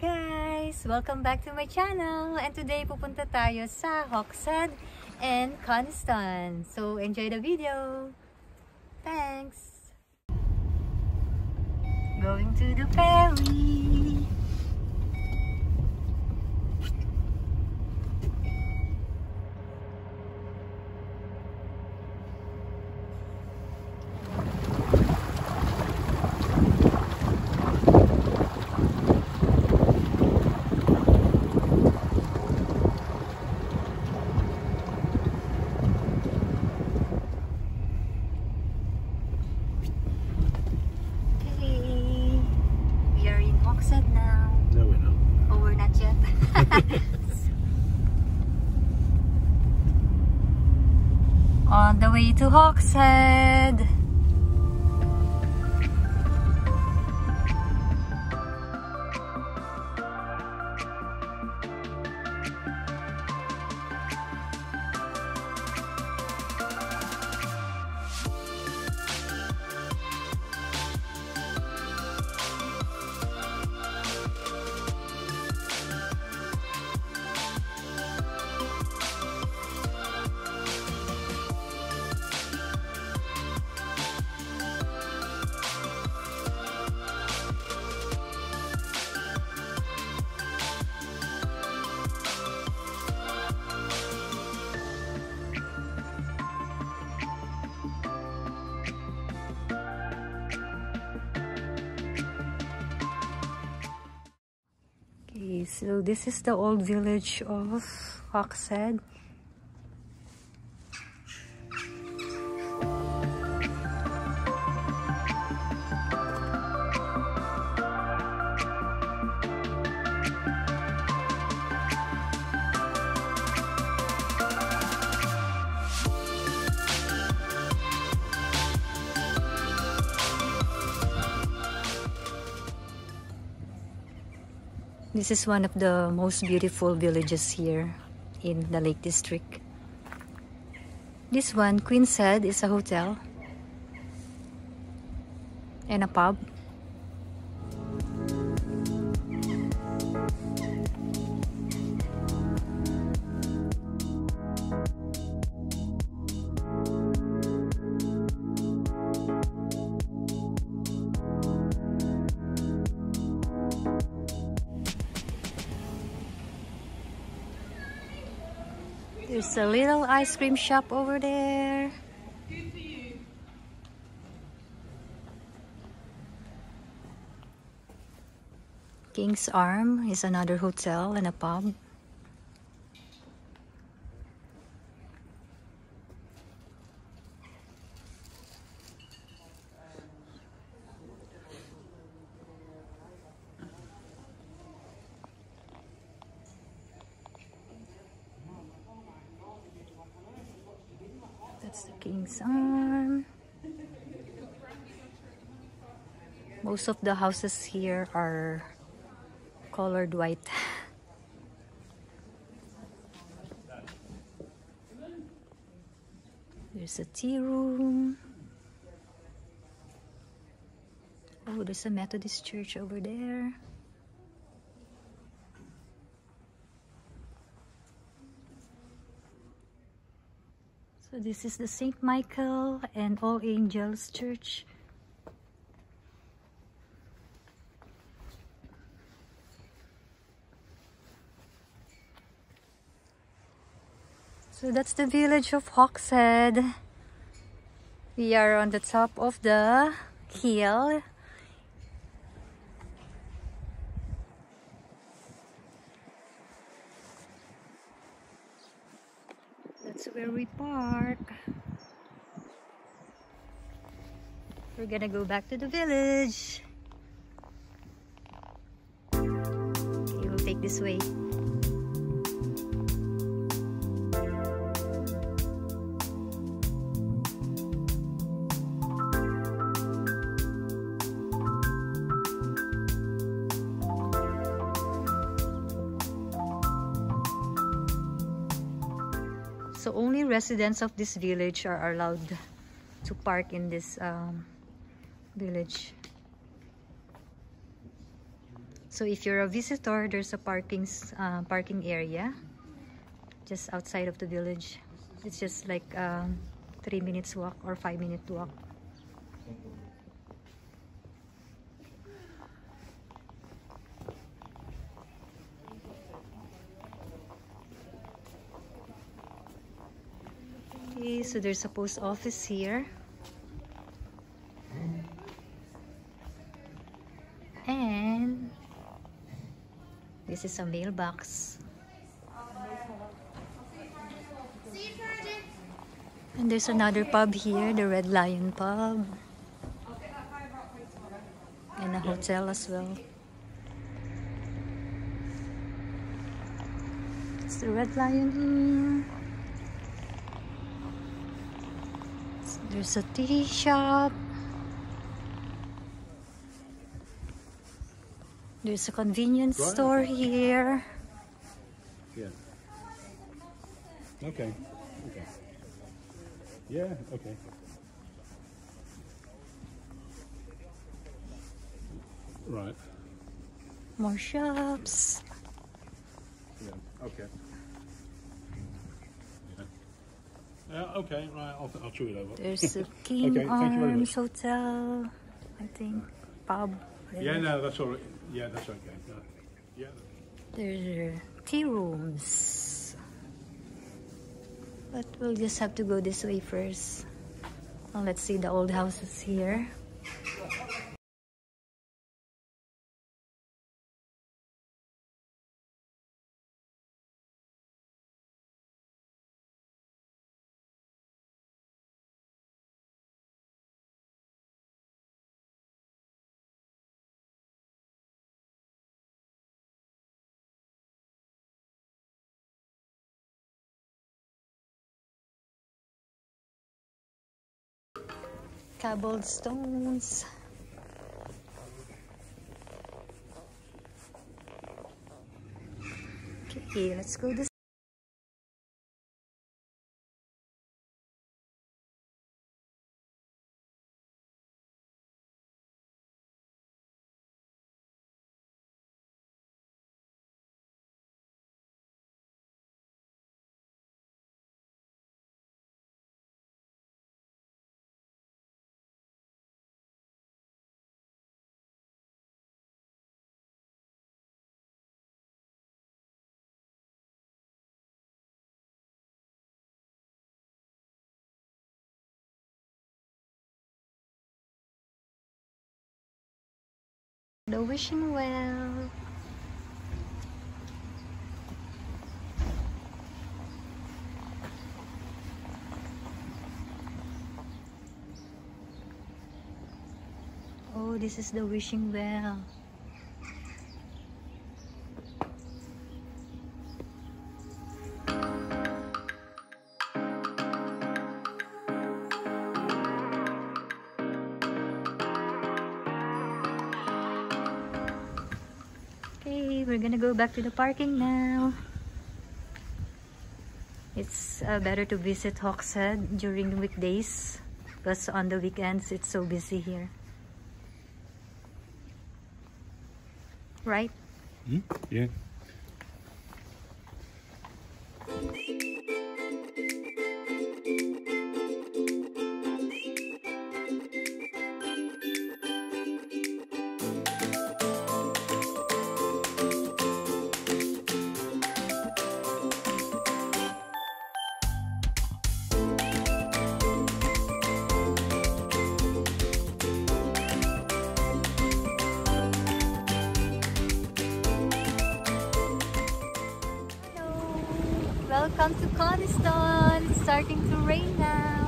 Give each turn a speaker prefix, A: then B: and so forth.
A: guys! Welcome back to my channel! And today pupunta tayo sa Hawkshead and Coniston. So enjoy the video! Thanks! Going to the ferry! On the way to Hawkshead. So this is the old village of Hawkshead. This is one of the most beautiful villages here in the Lake District. This one, Queen's Head, is a hotel and a pub. There's a little ice cream shop over there. King's Arm is another hotel and a pub. That's the King's Arm. Most of the houses here are colored white. There's a tea room. Oh, there's a Methodist church over there. So this is the St. Michael and All Angels Church. So that's the village of Hawkshead. We are on the top of the hill. That's where we park. We're gonna go back to the village. Okay, we'll take this way. So only residents of this village are allowed to park in this village. So if you're a visitor, there's a parking area just outside of the village. It's just like 3 minutes walk or 5-minute walk. Okay, so there's a post office here. And this is a mailbox. And there's another pub here, the Red Lion Pub. And a hotel as well. It's the Red Lion here. There's a tea shop. There's a convenience store here.
B: Yeah. Okay. Okay. Yeah, okay. Right.
A: More shops.
B: Yeah, okay. Okay, right, I'll chew it over.
A: There's a King
B: Okay, thank you very
A: Arms
B: much.
A: Hotel, I think, pub.
B: Yeah, no, that's all right. Yeah, that's okay. No. Yeah.
A: There's tea rooms. But we'll just have to go this way first. Well, let's see the old houses here. Cobblestones. Okay, let's go this. The wishing well. Oh, this is the wishing well. Okay, we're gonna go back to the parking now. It's better to visit Hawkshead during the weekdays because on the weekends it's so busy here. Right?
B: Yeah.
A: Welcome to Coniston. It's starting to rain now.